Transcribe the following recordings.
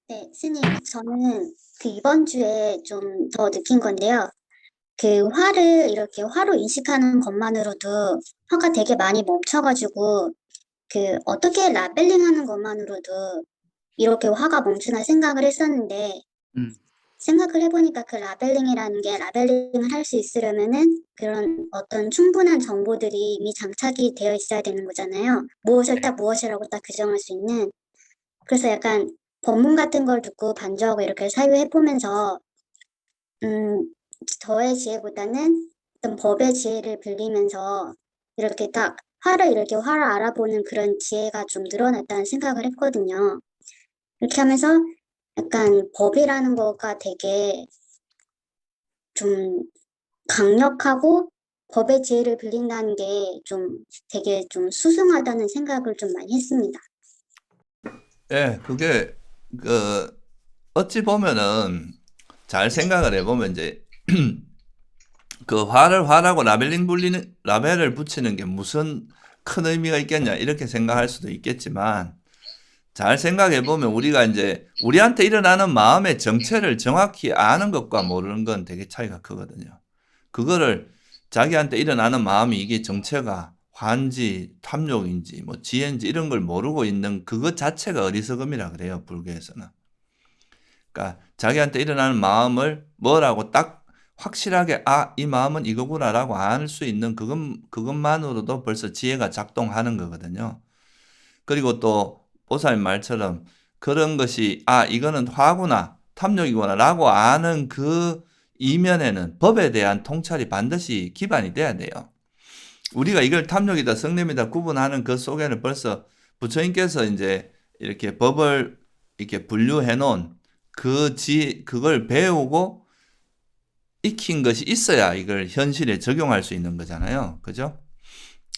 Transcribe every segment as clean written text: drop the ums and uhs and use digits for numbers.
네, 스님, 저는 이번 주에 좀 더 느낀 건데요. 화를 이렇게 화로 인식하는 것만으로도 화가 되게 많이 멈춰가지고, 어떻게 라벨링 하는 것만으로도 이렇게 화가 멈추나 생각을 했었는데, 음. 생각을 해보니까 라벨링이라는 게 라벨링을 할 수 있으려면은 그런 어떤 충분한 정보들이 이미 장착이 되어 있어야 되는 거잖아요. 무엇을 딱 무엇이라고 딱 규정할 수 있는. 그래서 약간 법문 같은 걸 듣고 반주하고 이렇게 사유해보면서, 음, 저의 지혜보다는 어떤 법의 지혜를 빌리면서 이렇게 딱 화를 알아보는 그런 지혜가 좀 늘어났다는 생각을 했거든요. 이렇게 하면서 약간 법이라는 거가 되게 좀 강력하고 법의 지혜를 빌린다는 게 좀 되게 좀 수승하다는 생각을 좀 많이 했습니다. 예, 그게 그 어찌 보면은 잘 생각을 해보면 이제 그 화를 화라고 라벨을 붙이는 게 무슨 큰 의미가 있겠냐 이렇게 생각할 수도 있겠지만 잘 생각해 보면 우리가 이제 우리한테 일어나는 마음의 정체를 정확히 아는 것과 모르는 건 되게 차이가 크거든요. 그거를 자기한테 일어나는 마음이 이게 정체가 화인지 탐욕인지 뭐 지혜인지 이런 걸 모르고 있는 그것 자체가 어리석음이라 그래요, 불교에서는. 그러니까 자기한테 일어나는 마음을 뭐라고 딱 확실하게 이 마음은 이거구나라고 알 수 있는 그것만으로도 벌써 지혜가 작동하는 거거든요. 그리고 또 보살님 말처럼 그런 것이 이거는 화구나 탐욕이구나라고 아는 그 이면에는 법에 대한 통찰이 반드시 기반이 돼야 돼요. 우리가 이걸 탐욕이다 성냄이다 구분하는 그 속에는 벌써 부처님께서 이제 이렇게 법을 이렇게 분류해 놓은 그걸 배우고 익힌 것이 있어야 이걸 현실에 적용할 수 있는 거잖아요. 그죠?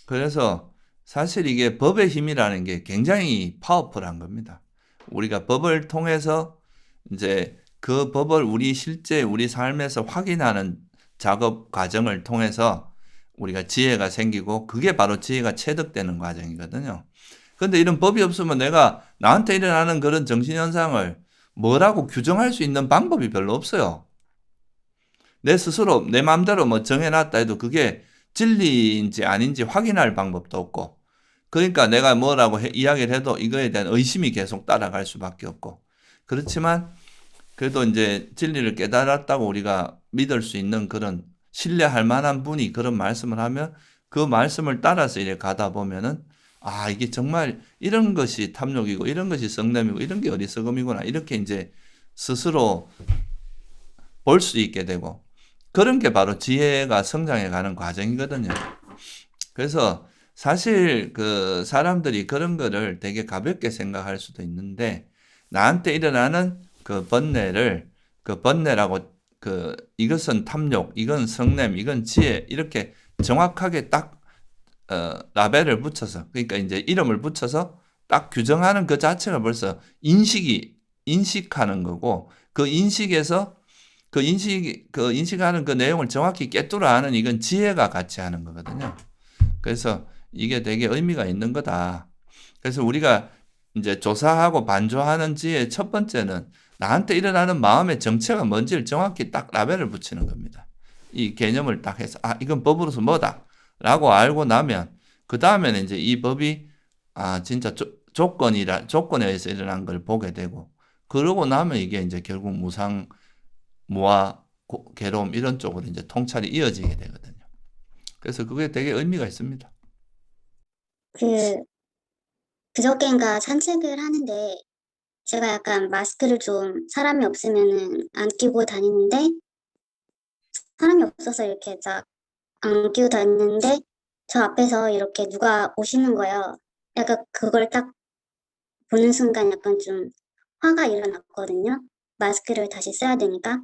그래서 사실 이게 법의 힘이라는 게 굉장히 파워풀한 겁니다. 우리가 법을 통해서 이제 그 법을 실제 우리 삶에서 확인하는 작업 과정을 통해서 우리가 지혜가 생기고 그게 바로 지혜가 체득되는 과정이거든요. 근데 이런 법이 없으면 내가 나한테 일어나는 그런 정신현상을 뭐라고 규정할 수 있는 방법이 별로 없어요. 내 스스로 내 마음대로 뭐 정해놨다 해도 그게 진리인지 아닌지 확인할 방법도 없고 그러니까 내가 뭐라고 이야기를 해도 이거에 대한 의심이 계속 따라갈 수밖에 없고 그렇지만 그래도 이제 진리를 깨달았다고 우리가 믿을 수 있는 그런 신뢰할 만한 분이 그런 말씀을 하면 그 말씀을 따라서 이렇게 가다 보면은 이게 정말 이런 것이 탐욕이고 이런 것이 성냄이고 이런 게 어리석음이구나 이렇게 이제 스스로 볼 수 있게 되고 그런 게 바로 지혜가 성장해 가는 과정이거든요. 그래서 사실 그 사람들이 그런 거를 되게 가볍게 생각할 수도 있는데 나한테 일어나는 그 번뇌라고 이것은 탐욕, 이건 성냄, 이건 지혜 이렇게 정확하게 딱 라벨을 붙여서 그러니까 이제 이름을 붙여서 딱 규정하는 그 자체가 벌써 인식하는 거고 그 인식에서 그 인식하는 그 내용을 정확히 꿰뚫어 아는 이건 지혜가 같이 하는 거거든요. 그래서 이게 되게 의미가 있는 거다. 그래서 우리가 이제 조사하고 반조하는 지혜의 첫 번째는 나한테 일어나는 마음의 정체가 뭔지를 정확히 딱 라벨을 붙이는 겁니다. 이 개념을 딱 해서 이건 법으로서 뭐다 라고 알고 나면 그 다음에는 이제 이 법이 진짜 조건에 의해서 일어난 걸 보게 되고 그러고 나면 이게 이제 결국 무아, 괴로움 이런 쪽으로 이제 통찰이 이어지게 되거든요. 그래서 그게 되게 의미가 있습니다. 그, 그저껜가 산책을 하는데 제가 약간 마스크를 좀 사람이 없으면은 안 끼고 다니는데 사람이 없어서 이렇게 딱 안 끼고 다니는데 저 앞에서 이렇게 누가 오시는 거예요. 약간 그걸 딱 보는 순간 약간 좀 화가 일어났거든요. 마스크를 다시 써야 되니까.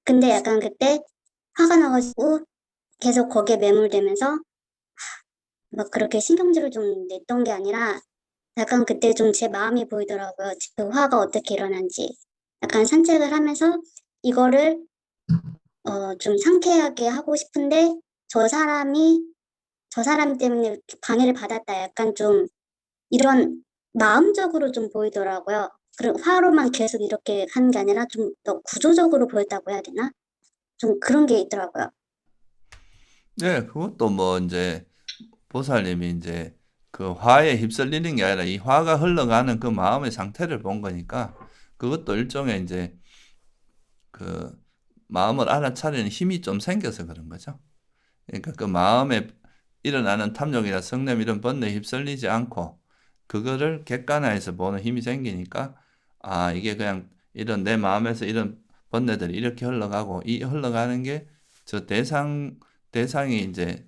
근데 약간 그때 화가 나가지고 계속 거기에 매몰되면서 막 그렇게 신경질을 좀 냈던 게 아니라 약간 그때 좀 제 마음이 보이더라고요. 그 화가 어떻게 일어난지. 약간 산책을 하면서 이거를 좀 상쾌하게 하고 싶은데 저 사람이 저 사람 때문에 이렇게 방해를 받았다. 약간 좀 이런 마음적으로 좀 보이더라고요. 그런 화로만 계속 이렇게 하는 게 아니라 좀 더 구조적으로 보였다고 해야 되나? 좀 그런 게 있더라고요. 네, 그것도 뭐 이제 보살님이 이제 그 화에 휩쓸리는 게 아니라 이 화가 흘러가는 그 마음의 상태를 본 거니까 그것도 일종의 이제 그 마음을 알아차리는 힘이 좀 생겨서 그런 거죠. 그러니까 그 마음에 일어나는 탐욕이나 성냄 이런 번뇌에 휩쓸리지 않고 그거를 객관화해서 보는 힘이 생기니까 아 이게 그냥 이런 내 마음에서 이런 번뇌들이 이렇게 흘러가고 이 흘러가는 게 저 대상이 이제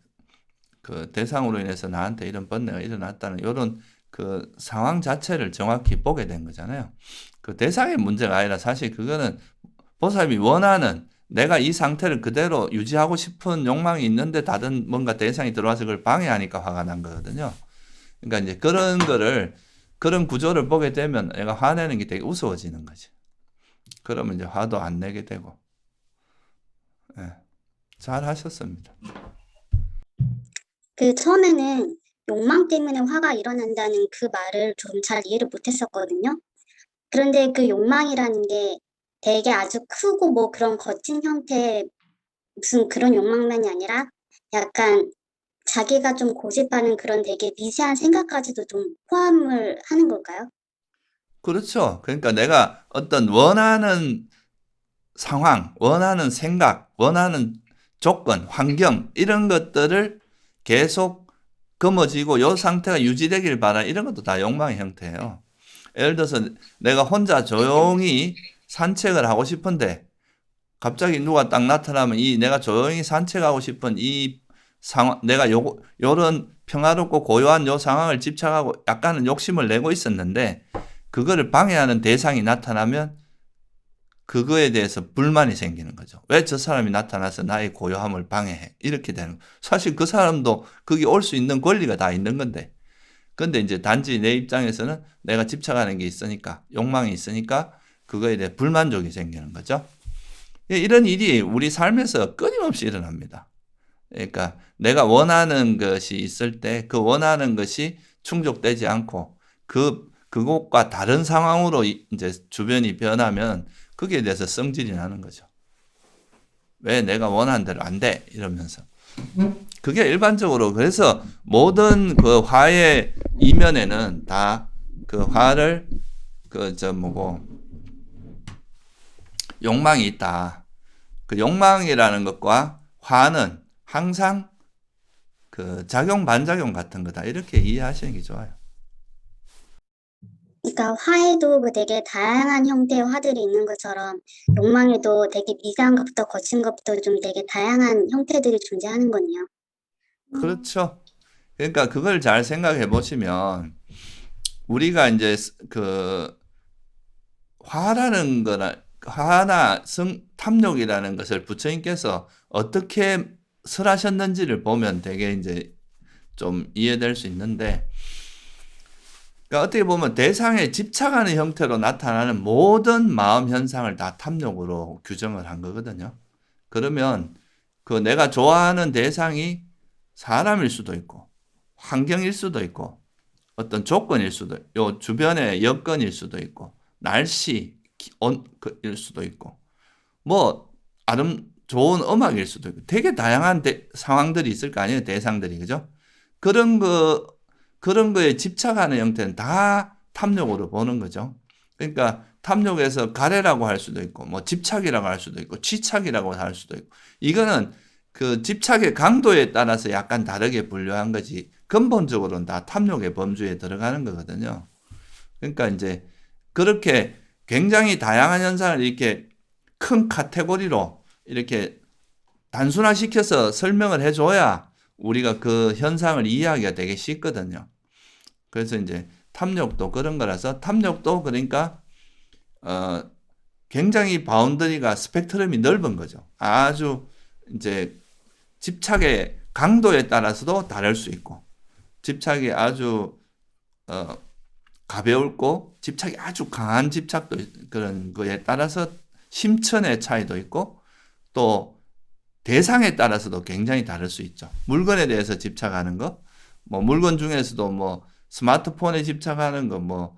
그 대상으로 인해서 나한테 이런 번뇌가 일어났다는 이런 그 상황 자체를 정확히 보게 된 거잖아요. 그 대상의 문제가 아니라 사실 그거는 보살님이 원하는 내가 이 상태를 그대로 유지하고 싶은 욕망이 있는데 다른 뭔가 대상이 들어와서 그걸 방해하니까 화가 난 거거든요. 그러니까 이제 그런 거를 그런 구조를 보게 되면 내가 화내는 게 되게 우스워지는 거지. 그러면 이제 화도 안 내게 되고. 예. 잘 하셨습니다. 그 처음에는 욕망 때문에 화가 일어난다는 그 말을 좀 잘 이해를 못했었거든요. 그런데 그 욕망이라는 게 되게 아주 크고 뭐 그런 거친 형태의 무슨 그런 욕망만이 아니라 약간 자기가 좀 고집하는 그런 되게 미세한 생각까지도 좀 포함을 하는 걸까요? 그렇죠. 그러니까 내가 어떤 원하는 상황, 원하는 생각, 원하는 조건, 환경 이런 것들을 계속 거머쥐고 이 상태가 유지되길 바라 이런 것도 다 욕망의 형태예요. 예를 들어서 내가 혼자 조용히 산책을 하고 싶은데 갑자기 누가 딱 나타나면 이 내가 조용히 산책하고 싶은 이 상황, 내가 요런 평화롭고 고요한 요 상황을 집착하고 약간은 욕심을 내고 있었는데 그거를 방해하는 대상이 나타나면 그거에 대해서 불만이 생기는 거죠. 왜 저 사람이 나타나서 나의 고요함을 방해해? 이렇게 되는. 사실 그 사람도 거기 올 수 있는 권리가 다 있는 건데. 근데 이제 단지 내 입장에서는 내가 집착하는 게 있으니까, 욕망이 있으니까 그거에 대해 불만족이 생기는 거죠. 이런 일이 우리 삶에서 끊임없이 일어납니다. 그러니까 내가 원하는 것이 있을 때 그 원하는 것이 충족되지 않고 그것과 다른 상황으로 이제 주변이 변하면 거기에 대해서 성질이 나는 거죠. 왜 내가 원하는 대로 안 돼? 이러면서. 그게 일반적으로 그래서 모든 그 화의 이면에는 다 그 화를 욕망이 있다. 그 욕망이라는 것과 화는 항상 그 작용 반작용 같은 거다. 이렇게 이해하시는 게 좋아요. 그러니까 화에도 그 되게 다양한 형태의 화들이 있는 것처럼 욕망에도 되게 미세한 것부터 거친 것부터 좀 되게 다양한 형태들이 존재하는 거네요. 그렇죠. 그러니까 그걸 잘 생각해 보시면 우리가 이제 그 화라는 거나 화나 탐욕이라는 것을 부처님께서 어떻게 설하셨는지를 보면 되게 이제 좀 이해될 수 있는데 그러니까 어떻게 보면 대상에 집착하는 형태로 나타나는 모든 마음 현상을 다 탐욕으로 규정을 한 거거든요. 그러면 그 내가 좋아하는 대상이 사람일 수도 있고 환경일 수도 있고 어떤 조건일 수도 요 주변의 여건일 수도 있고 날씨 일 수도 있고 뭐 좋은 음악일 수도 있고 되게 다양한 상황들이 있을 거 아니에요. 대상들이 그죠? 그런 거 그런 거에 집착하는 형태는 다 탐욕으로 보는 거죠. 그러니까 탐욕에서 가래라고 할 수도 있고 뭐 집착이라고 할 수도 있고 취착이라고 할 수도 있고 이거는 그 집착의 강도에 따라서 약간 다르게 분류한 거지 근본적으로는 다 탐욕의 범주에 들어가는 거거든요. 그러니까 이제 그렇게 굉장히 다양한 현상을 이렇게 큰 카테고리로 이렇게 단순화시켜서 설명을 해줘야 우리가 그 현상을 이해하기가 되게 쉽거든요. 그래서 이제 탐욕도 그런 거라서 탐욕도 그러니까 굉장히 바운더리가 스펙트럼이 넓은 거죠. 아주 이제 집착의 강도에 따라서도 다를 수 있고 집착이 아주 가벼울고 집착이 아주 강한 집착도 그런 거에 따라서 심천의 차이도 있고 또 대상에 따라서도 굉장히 다를 수 있죠. 물건에 대해서 집착하는 거, 뭐 물건 중에서도 뭐 스마트폰에 집착하는 거, 뭐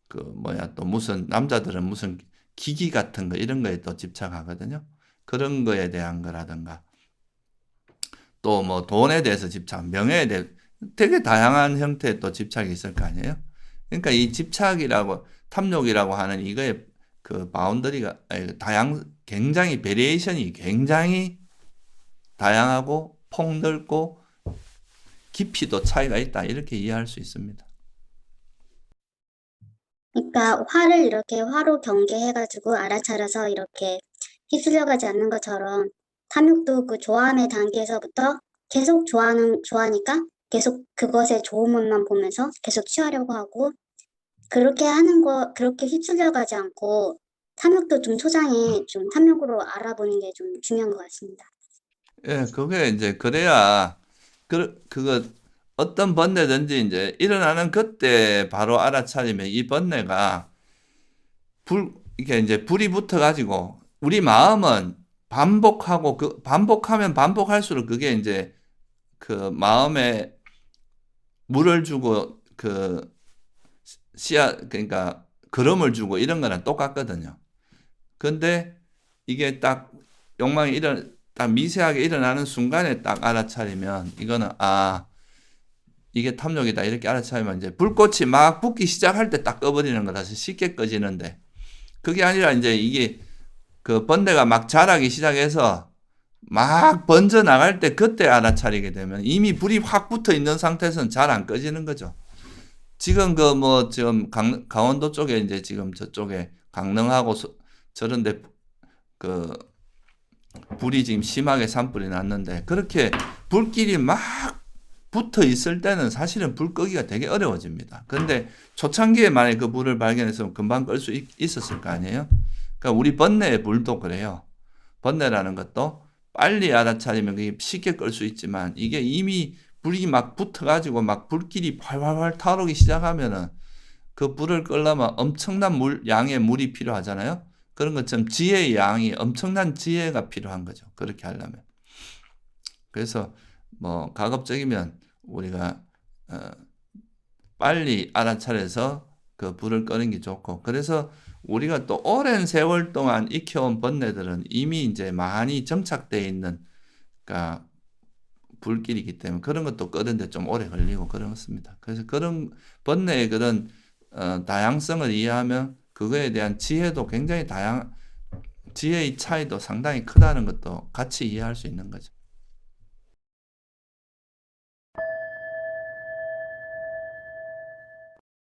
또 무슨 남자들은 무슨 기기 같은 거 이런 거에 또 집착하거든요. 그런 거에 대한 거라든가 또 뭐 돈에 대해서 집착, 명예에 대해 되게 다양한 형태의 또 집착이 있을 거 아니에요. 그러니까 이 집착이라고 탐욕이라고 하는 이거의 그 바운더리가 굉장히 베리에이션이 굉장히 다양하고 폭넓고 깊이도 차이가 있다 이렇게 이해할 수 있습니다. 그러니까 화를 이렇게 화로 경계해가지고 알아차려서 이렇게 휩쓸려가지 않는 것처럼 탐욕도 그 좋아함의 단계에서부터 계속 좋아하니까 계속 그것의 좋은 면만 보면서 계속 취하려고 하고 그렇게 하는 거, 그렇게 휩쓸려가지 않고 탐욕도 좀 초장에 좀 탐욕으로 알아보는 게 좀 중요한 것 같습니다. 예, 그게 이제 그래야 그거 어떤 번뇌든지 이제 일어나는 그때 바로 알아차리면 이 번뇌가 이게 이제 불이 붙어가지고 우리 마음은 반복하고 반복하면 반복할수록 그게 이제 그 마음에 물을 주고 그러니까 거름을 주고 이런 거랑 똑같거든요. 근데 이게 딱 욕망이 딱 미세하게 일어나는 순간에 딱 알아차리면 이거는 이게 탐욕이다 이렇게 알아차리면 이제 불꽃이 막 붙기 시작할 때 딱 꺼버리는 거라서 쉽게 꺼지는데 그게 아니라 이제 이게 그 번뇌가 막 자라기 시작해서 막 번져 나갈 때 그때 알아차리게 되면 이미 불이 확 붙어 있는 상태에서는 잘 안 꺼지는 거죠. 지금 지금 강원도 쪽에 이제 지금 저쪽에 강릉하고 저런데 불이 지금 심하게 산불이 났는데 그렇게 불길이 막 붙어 있을 때는 사실은 불 끄기가 되게 어려워집니다. 근데 초창기에 만약에 그 불을 발견해서 금방 끌 수 있었을 거 아니에요? 그러니까 우리 번뇌의 불도 그래요. 번뇌라는 것도 빨리 알아차리면 그게 쉽게 끌 수 있지만 이게 이미 불이 막 붙어가지고 막 불길이 활활활 타오르기 시작하면은 그 불을 끌려면 엄청난 양의 물이 필요하잖아요. 그런 것처럼 지혜의 양이 엄청난 지혜가 필요한 거죠. 그렇게 하려면. 그래서 가급적이면 우리가 빨리 알아차려서 그 불을 끄는 게 좋고 그래서 우리가 또 오랜 세월 동안 익혀온 번뇌들은 이미 이제 많이 정착되어 있는 그러니까 불길이기 때문에 그런 것도 끄는데 좀 오래 걸리고 그렇습니다. 그래서 그런 번뇌의 그런 다양성을 이해하면 그거에 대한 지혜도 굉장히 지혜의 차이도 상당히 크다는 것도 같이 이해할 수 있는 거죠.